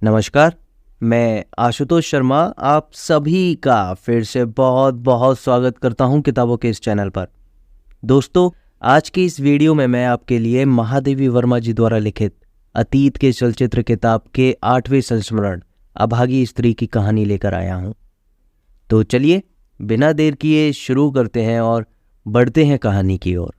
नमस्कार, मैं आशुतोष शर्मा आप सभी का फिर से बहुत बहुत स्वागत करता हूं किताबों के इस चैनल पर। दोस्तों, आज की इस वीडियो में मैं आपके लिए महादेवी वर्मा जी द्वारा लिखित अतीत के चलचित्र किताब के 8वें संस्मरण अभागी स्त्री की कहानी लेकर आया हूं। तो चलिए बिना देर किए शुरू करते हैं और बढ़ते हैं कहानी की ओर।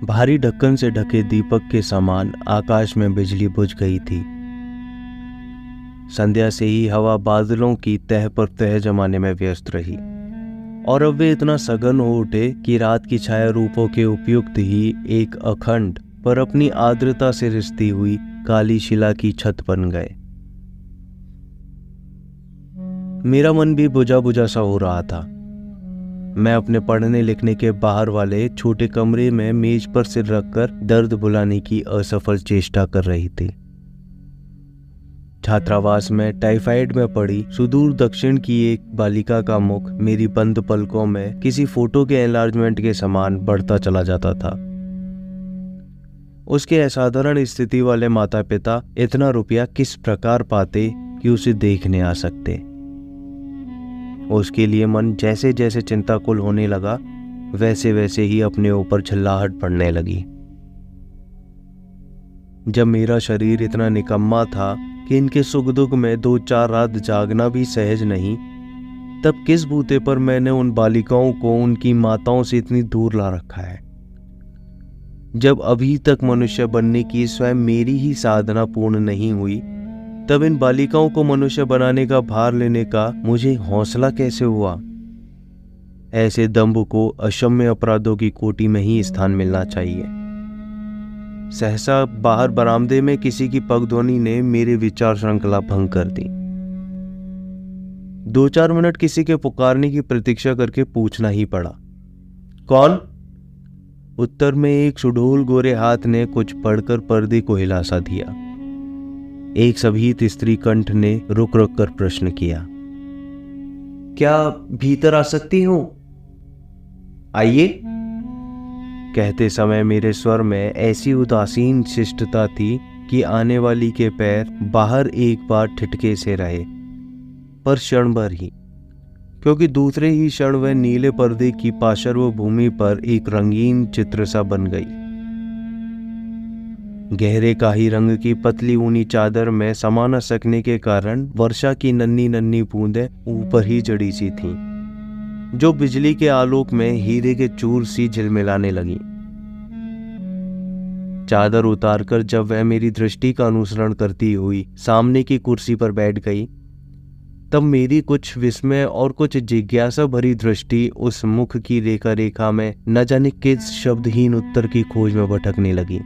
भारी ढक्कन से ढके दीपक के समान आकाश में बिजली बुझ गई थी। संध्या से ही हवा बादलों की तह पर तह जमाने में व्यस्त रही और अब वे इतना सघन हो उठे कि रात की छाया रूपों के उपयुक्त ही एक अखंड पर अपनी आर्द्रता से रिश्ती हुई काली शिला की छत बन गए। मेरा मन भी बुझा बुझा सा हो रहा था। मैं अपने पढ़ने लिखने के बाहर वाले छोटे कमरे में मेज पर सिर रखकर दर्द भुलाने की असफल चेष्टा कर रही थी। छात्रावास में टाइफाइड में पड़ी सुदूर दक्षिण की एक बालिका का मुख मेरी बंद पलकों में किसी फोटो के एनलार्जमेंट के समान बढ़ता चला जाता था। उसके असाधारण स्थिति वाले माता पिता इतना रुपया किस प्रकार पाते कि उसे देखने आ सकते। उसके लिए मन जैसे जैसे चिंताकुल होने लगा वैसे वैसे ही अपने ऊपर झल्लाहट पड़ने लगी। जब मेरा शरीर इतना निकम्मा था कि इनके सुख दुख में 2-4 रात जागना भी सहज नहीं, तब किस बूते पर मैंने उन बालिकाओं को उनकी माताओं से इतनी दूर ला रखा है। जब अभी तक मनुष्य बनने की स्वयं मेरी ही साधना पूर्ण नहीं हुई, तब इन बालिकाओं को मनुष्य बनाने का भार लेने का मुझे हौसला कैसे हुआ। ऐसे दंभ को अक्षम्य अपराधों की कोटि में ही स्थान मिलना चाहिए। सहसा बाहर बरामदे में किसी की पगध्वनि ने मेरे विचार श्रृंखला भंग कर दी। 2-4 मिनट किसी के पुकारने की प्रतीक्षा करके पूछना ही पड़ा, कौन? उत्तर में एक सुडौल गोरे हाथ ने कुछ पढ़कर पर्दे को हिला सा दिया। एक सभीत स्त्री कंठ ने रुक रुक कर प्रश्न किया, क्या भीतर आ सकती हूं? आइए। कहते समय मेरे स्वर में ऐसी उदासीन शिष्टता थी कि आने वाली के पैर बाहर एक बार ठिठके से रहे, पर क्षण भर ही, क्योंकि दूसरे ही क्षण वह नीले पर्दे की पार्श्व भूमि पर एक रंगीन चित्र सा बन गई। गहरे काही रंग की पतली ऊनी चादर में समा न सकने के कारण वर्षा की नन्ही नन्ही बूंदें ऊपर ही जड़ी सी थीं, जो बिजली के आलोक में हीरे के चूर सी झिलमिलाने लगी। चादर उतारकर जब वह मेरी दृष्टि का अनुसरण करती हुई सामने की कुर्सी पर बैठ गई, तब मेरी कुछ विस्मय और कुछ जिज्ञासा भरी दृष्टि उस मुख की रेखा रेखा में न जाने किस शब्दहीन उत्तर की खोज में भटकने लगी।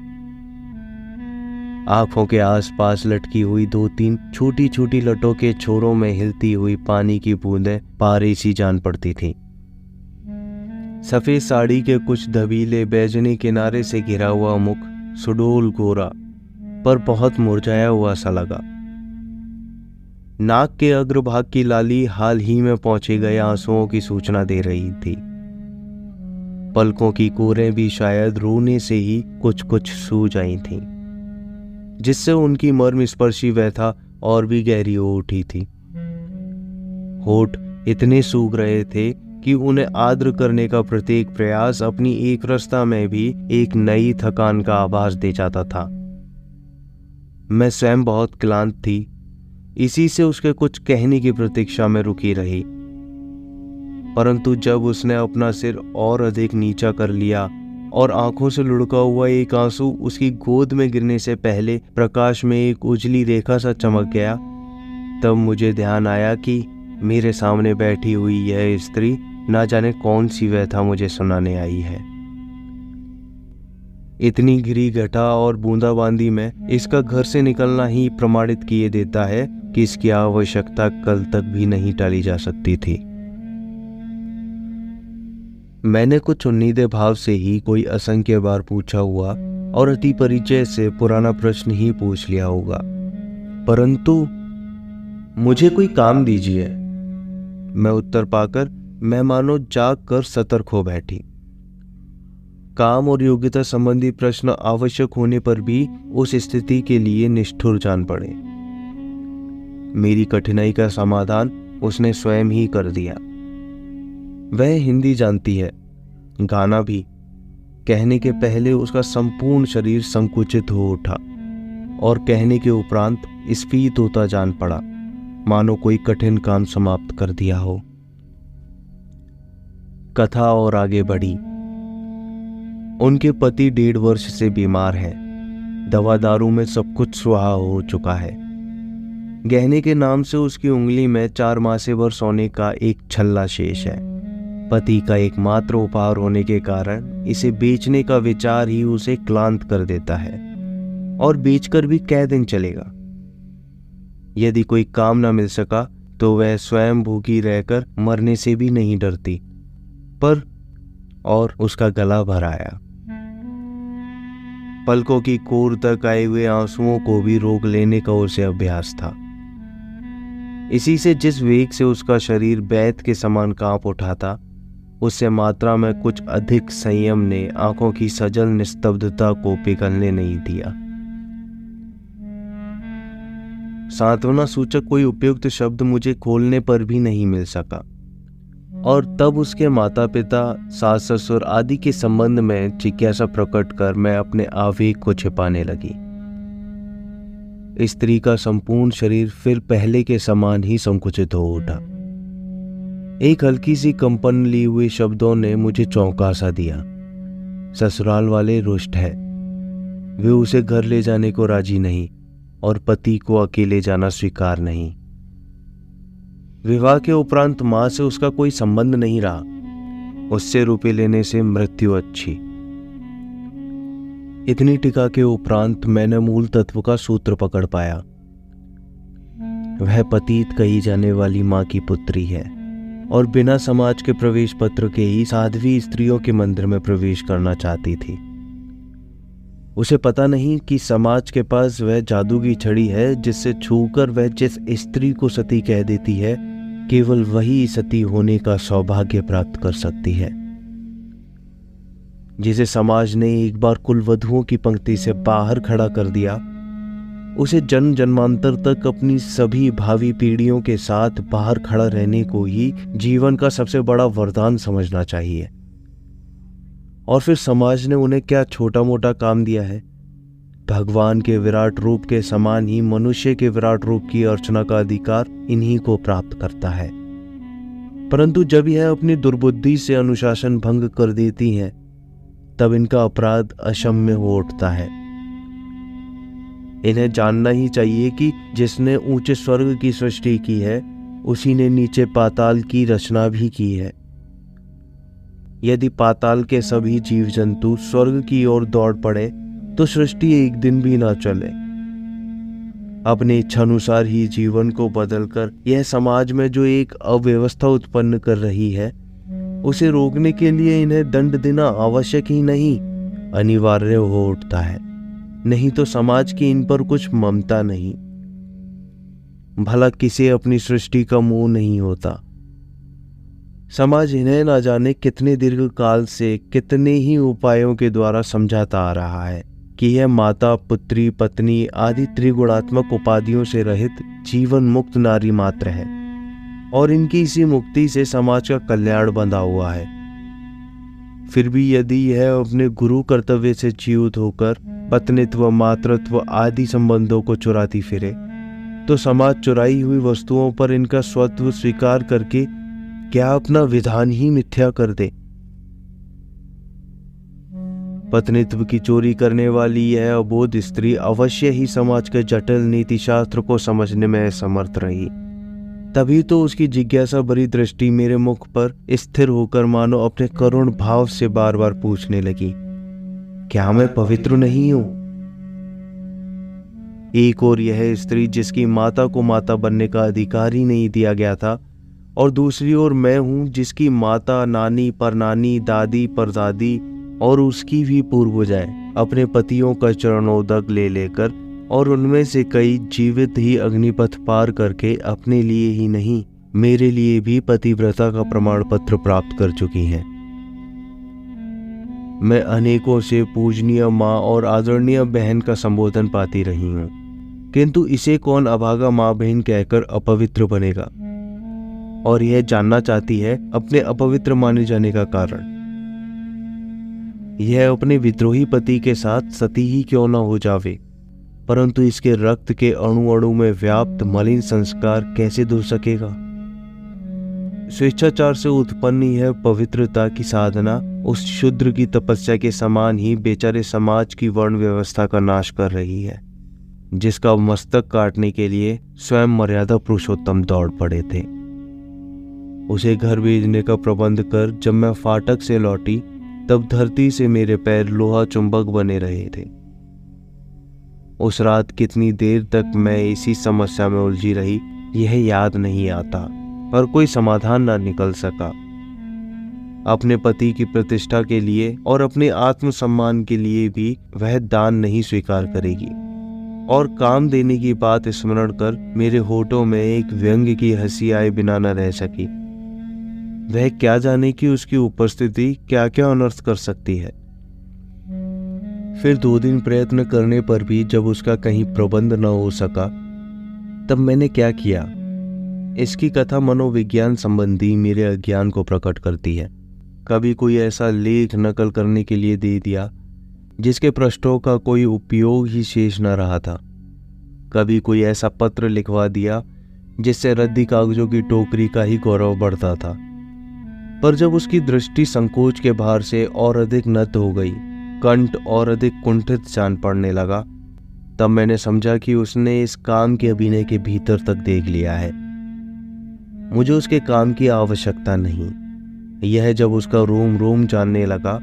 आंखों के आसपास लटकी हुई 2-3 छोटी छोटी लटों के छोरों में हिलती हुई पानी की बूंदें पारे सी जान पड़ती थीं। सफेद साड़ी के कुछ धबीले बैजनी किनारे से घिरा हुआ मुख सुडौल गोरा पर बहुत मुरझाया हुआ सा लगा। नाक के अग्रभाग की लाली हाल ही में पहुंचे गए आंसुओं की सूचना दे रही थी। पलकों की कोरें भी शायद रोने से ही कुछ कुछ सूज आई थीं, जिससे उनकी मर्म स्पर्शी व्यथा और भी गहरी हो उठी थी। होठ इतने सूख रहे थे कि उन्हें आर्द्र करने का प्रत्येक प्रयास अपनी एक रस्ता में भी एक नई थकान का आभास दे जाता था। मैं स्वयं बहुत क्लांत थी, इसी से उसके कुछ कहने की प्रतीक्षा में रुकी रही। परंतु जब उसने अपना सिर और अधिक नीचा कर लिया और आंखों से लुढ़का हुआ एक आंसू उसकी गोद में गिरने से पहले प्रकाश में एक उजली रेखा सा चमक गया, तब मुझे ध्यान आया कि मेरे सामने बैठी हुई यह स्त्री ना जाने कौन सी व्यथा मुझे सुनाने आई है। इतनी घिरी घटा और बूंदाबांदी में इसका घर से निकलना ही प्रमाणित किए देता है कि इसकी आवश्यकता कल तक भी नहीं टाली जा सकती थी। मैंने कुछ उम्मीदे भाव से ही कोई असंख्य बार पूछा हुआ और अति परिचय से पुराना प्रश्न ही पूछ लिया होगा, परंतु मुझे कोई काम दीजिए। मैं उत्तर पाकर मैं मानो जाग कर सतर्क हो बैठी। काम और योग्यता संबंधी प्रश्न आवश्यक होने पर भी उस स्थिति के लिए निष्ठुर जान पड़े। मेरी कठिनाई का समाधान उसने स्वयं ही कर दिया। वह हिंदी जानती है, गाना भी। कहने के पहले उसका संपूर्ण शरीर संकुचित हो उठा और कहने के उपरांत स्फीत होता जान पड़ा, मानो कोई कठिन काम समाप्त कर दिया हो। कथा और आगे बढ़ी। उनके पति 1.5 वर्ष से बीमार हैं। दवा दारू में सब कुछ सुहा हो चुका है। गहने के नाम से उसकी उंगली में 4 मासे भर सोने का एक छल्ला शेष है। पति का एकमात्र उपहार होने के कारण इसे बेचने का विचार ही उसे क्लांत कर देता है। और बेचकर भी कै दिन चलेगा। यदि कोई काम न मिल सका तो वह स्वयं भूखी रहकर मरने से भी नहीं डरती। पर और उसका गला भर आया। पलकों की कोर तक आए हुए आंसुओं को भी रोक लेने का उसे अभ्यास था। इसी से जिस वेग से उसका शरीर बैत के समान कांप उठा था, उससे मात्रा में कुछ अधिक संयम ने आंखों की सजल निस्तब्धता को पिघलने नहीं दिया। सांत्वना सूचक कोई उपयुक्त शब्द मुझे खोलने पर भी नहीं मिल सका। और तब उसके माता पिता, सास ससुर आदि के संबंध में जिज्ञासा प्रकट कर मैं अपने आवेग को छिपाने लगी। स्त्री का संपूर्ण शरीर फिर पहले के समान ही संकुचित हो उठा। एक हल्की सी कंपन ली हुई शब्दों ने मुझे चौंका सा दिया। ससुराल वाले रुष्ट है। वे उसे घर ले जाने को राजी नहीं और पति को अकेले जाना स्वीकार नहीं। विवाह के उपरांत मां से उसका कोई संबंध नहीं रहा। उससे रुपए लेने से मृत्यु अच्छी। इतनी टीका के उपरांत मैंने मूल तत्व का सूत्र पकड़ पाया। वह पतित कही जाने वाली मां की पुत्री है और बिना समाज के प्रवेश पत्र के ही साध्वी स्त्रियों के मंदिर में प्रवेश करना चाहती थी। उसे पता नहीं कि समाज के पास वह जादू की छड़ी है जिससे छूकर वह जिस स्त्री को सती कह देती है, केवल वही सती होने का सौभाग्य प्राप्त कर सकती है। जिसे समाज ने एक बार कुलवधुओं की पंक्ति से बाहर खड़ा कर दिया, उसे जन्म जन्मांतर तक अपनी सभी भावी पीढ़ियों के साथ बाहर खड़ा रहने को ही जीवन का सबसे बड़ा वरदान समझना चाहिए। और फिर समाज ने उन्हें क्या छोटा मोटा काम दिया है। भगवान के विराट रूप के समान ही मनुष्य के विराट रूप की अर्चना का अधिकार इन्हीं को प्राप्त करता है। परंतु जब यह अपनी दुर्बुद्धि से अनुशासन भंग कर देती हैं, तब इनका अपराध अक्षम्य हो उठता है। इन्हें जानना ही चाहिए कि जिसने ऊंचे स्वर्ग की सृष्टि की है, उसी ने नीचे पाताल की रचना भी की है। यदि पाताल के सभी जीव जंतु स्वर्ग की ओर दौड़ पड़े तो सृष्टि एक दिन भी ना चले। अपने इच्छानुसार ही जीवन को बदलकर यह समाज में जो एक अव्यवस्था उत्पन्न कर रही है, उसे रोकने के लिए इन्हें दंड देना आवश्यक ही नहीं, अनिवार्य हो उठता है। नहीं तो समाज की इन पर कुछ ममता नहीं। भला किसे अपनी सृष्टि का मोह नहीं होता। समाज इन्हें ना जाने कितने दीर्घ काल से कितने ही उपायों के द्वारा समझाता आ रहा है कि यह माता, पुत्री, पत्नी आदि त्रिगुणात्मक उपाधियों से रहित जीवन मुक्त नारी मात्र है और इनकी इसी मुक्ति से समाज का कल्याण बंधा हुआ है। फिर भी यदि यह अपने गुरु कर्तव्य से च्युत होकर पत्नीत्व, मातृत्व आदि संबंधों को चुराती फिरे, तो समाज चुराई हुई वस्तुओं पर इनका स्वत्व स्वीकार करके क्या अपना विधान ही मिथ्या कर दे। पत्नीत्व की चोरी करने वाली यह अबोध स्त्री अवश्य ही समाज के जटिल नीति शास्त्र को समझने में असमर्थ रही। तभी तो उसकी जिज्ञासा भरी दृष्टि मेरे मुख पर स्थिर होकर मानो अपने करुण भाव से बार बार पूछने लगी, क्या मैं पवित्र नहीं हूं? एक और यह स्त्री जिसकी माता को माता बनने का अधिकार ही नहीं दिया गया था, और दूसरी ओर मैं हूं जिसकी माता, नानी, परनानी, दादी, परदादी और उसकी भी पूर्वजाएं अपने पतियों का चरणोदक ले लेकर और उनमें से कई जीवित ही अग्निपथ पार करके अपने लिए ही नहीं, मेरे लिए भी पतिव्रता का प्रमाण पत्र प्राप्त कर चुकी हैं। मैं अनेकों से पूजनीय माँ और आदरणीय बहन का संबोधन पाती रही हूँ, किंतु इसे कौन अभागा माँ बहन कहकर अपवित्र बनेगा? और यह जानना चाहती है अपने अपवित्र माने जाने का कारण। यह अपने विद्रोही पति के साथ सती ही क्यों न हो जावे, परंतु इसके रक्त के अणु अणु में व्याप्त मलिन संस्कार कैसे धुल सकेगा? स्वेच्छाचार से उत्पन्न यह पवित्रता की साधना उस शूद्र की तपस्या के समान ही बेचारे समाज की वर्ण व्यवस्था का नाश कर रही है, जिसका मस्तक काटने के लिए स्वयं मर्यादा पुरुषोत्तम दौड़ पड़े थे। उसे घर भेजने का प्रबंध कर जब मैं फाटक से लौटी, तब धरती से मेरे पैर लोहा चुंबक बने रहे थे। उस रात कितनी देर तक मैं इसी समस्या में उलझी रही यह याद नहीं आता, पर कोई समाधान ना निकल सका। अपने पति की प्रतिष्ठा के लिए और अपने आत्मसम्मान के लिए भी वह दान नहीं स्वीकार करेगी, और काम देने की बात स्मरण कर मेरे होठों में एक व्यंग्य की हंसी आए बिना न रह सकी। वह क्या जाने कि उसकी उपस्थिति क्या क्या अनर्थ कर सकती है। फिर 2 दिन प्रयत्न करने पर भी जब उसका कहीं प्रबंध न हो सका, तब मैंने क्या किया? इसकी कथा मनोविज्ञान संबंधी मेरे अज्ञान को प्रकट करती है। कभी कोई ऐसा लेख नकल करने के लिए दे दिया जिसके पृष्ठों का कोई उपयोग ही शेष न रहा था। कभी कोई ऐसा पत्र लिखवा दिया जिससे रद्दी कागजों की टोकरी का ही गौरव बढ़ता था। पर जब उसकी दृष्टि संकोच के भार से और अधिक नत हो गई, कंठ और अधिक कुंठित जान पड़ने लगा, तब मैंने समझा कि उसने इस काम के अभिनय के भीतर तक देख लिया है। मुझे उसके काम की आवश्यकता नहीं। यह जब उसका रोम रोम जानने लगा,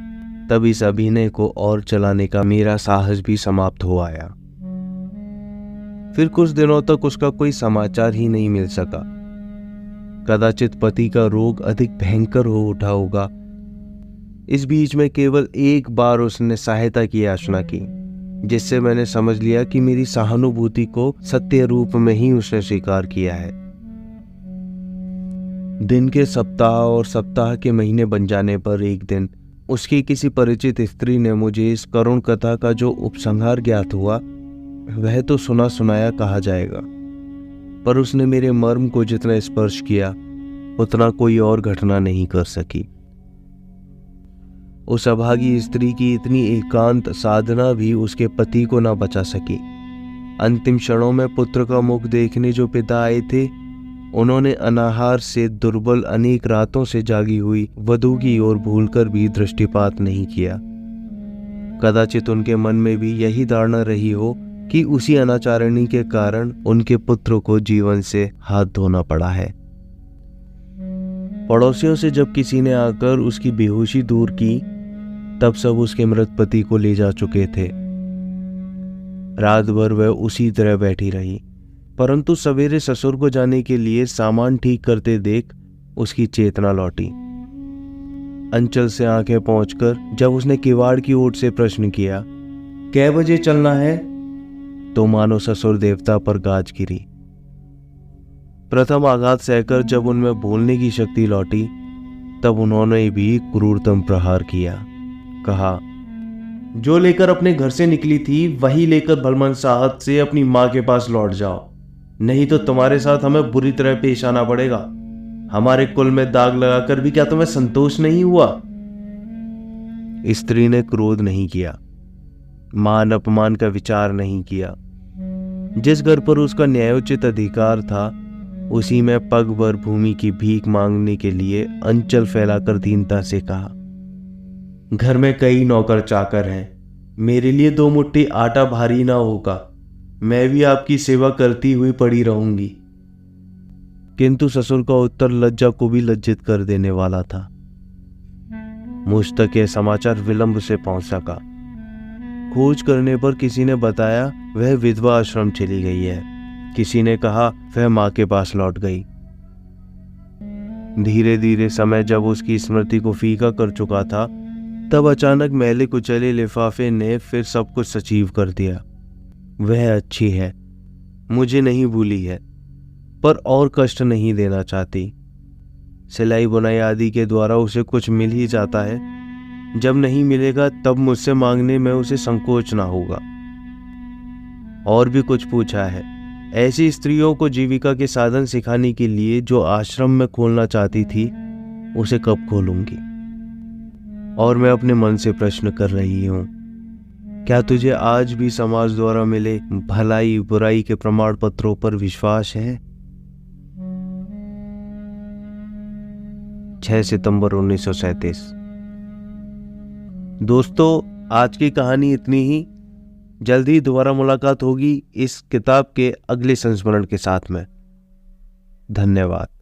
तब इस अभिनय को और चलाने का मेरा साहस भी समाप्त हो आया। फिर कुछ दिनों तक उसका कोई समाचार ही नहीं मिल सका। कदाचित पति का रोग अधिक भयंकर हो उठा होगा। इस बीच में केवल एक बार उसने सहायता की याचना की, जिससे मैंने समझ लिया कि मेरी सहानुभूति को सत्य रूप में ही उसने स्वीकार किया है। दिन के सप्ताह और सप्ताह के महीने बन जाने पर एक दिन उसकी किसी परिचित स्त्री ने मुझे इस करुण कथा का जो उपसंहार ज्ञात हुआ, वह तो सुना सुनाया कहा जाएगा, पर उसने मेरे मर्म को जितना स्पर्श किया उतना कोई और घटना नहीं कर सकी। उस अभागी स्त्री की इतनी एकांत साधना भी उसके पति को न बचा सकी। अंतिम क्षणों में पुत्र का मुख देखने जो पिता आए थे, उन्होंने अनाहार से दुर्बल अनेक रातों से जागी हुई वधू की ओर भूलकर भी दृष्टिपात नहीं किया। कदाचित उनके मन में भी यही धारणा रही हो कि उसी अनाचारणी के कारण उनके पुत्र को जीवन से हाथ धोना पड़ा है। पड़ोसियों से जब किसी ने आकर उसकी बेहोशी दूर की, तब सब उसके मृत पति को ले जा चुके थे। रात भर वह उसी तरह बैठी रही, परंतु सवेरे ससुर को जाने के लिए सामान ठीक करते देख उसकी चेतना लौटी। अंचल से आंखें पहुंचकर जब उसने किवाड़ की ओर से प्रश्न किया, कै बजे चलना है, तो मानो ससुर देवता पर गाज गिरी। प्रथम आघात सहकर जब उनमें बोलने की शक्ति लौटी, तब उन्होंने भी क्रूरतम प्रहार किया। कहा, जो लेकर अपने घर से निकली थी वही लेकर भलमनसाहत से अपनी मां के पास लौट जाओ, नहीं तो तुम्हारे साथ हमें बुरी तरह पेश आना पड़ेगा। हमारे कुल में दाग लगाकर भी क्या तुम्हें संतोष नहीं हुआ? स्त्री ने क्रोध नहीं किया, मान अपमान का विचार नहीं किया। जिस घर पर उसका न्यायोचित अधिकार था, उसी में पग भर भूमि की भीख मांगने के लिए अंचल फैलाकर दीनता से कहा, घर में कई नौकर चाकर हैं, मेरे लिए 2 मुट्ठी आटा भारी ना होगा, मैं भी आपकी सेवा करती हुई पड़ी रहूंगी। किंतु ससुर का उत्तर लज्जा को भी लज्जित कर देने वाला था। मुझ तक यह समाचार विलंब से पहुंच सका। खोज करने पर किसी ने बताया वह विधवा आश्रम चली गई है, किसी ने कहा वह मां के पास लौट गई। धीरे धीरे समय जब उसकी स्मृति को फीका कर चुका था, तब अचानक मैले कुचले लिफाफे ने फिर सब कुछ सजीव कर दिया। वह अच्छी है, मुझे नहीं भूली है, पर और कष्ट नहीं देना चाहती। सिलाई बुनाई आदि के द्वारा उसे कुछ मिल ही जाता है, जब नहीं मिलेगा तब मुझसे मांगने में उसे संकोच ना होगा। और भी कुछ पूछा है, ऐसी स्त्रियों को जीविका के साधन सिखाने के लिए जो आश्रम में खोलना चाहती थी उसे कब खोलूंगी। और मैं अपने मन से प्रश्न कर रही हूं, क्या तुझे आज भी समाज द्वारा मिले भलाई बुराई के प्रमाण पत्रों पर विश्वास है? 6 सितंबर 1937। दोस्तों, आज की कहानी इतनी ही। जल्दी दोबारा मुलाकात होगी इस किताब के अगले संस्मरण के साथ में। धन्यवाद।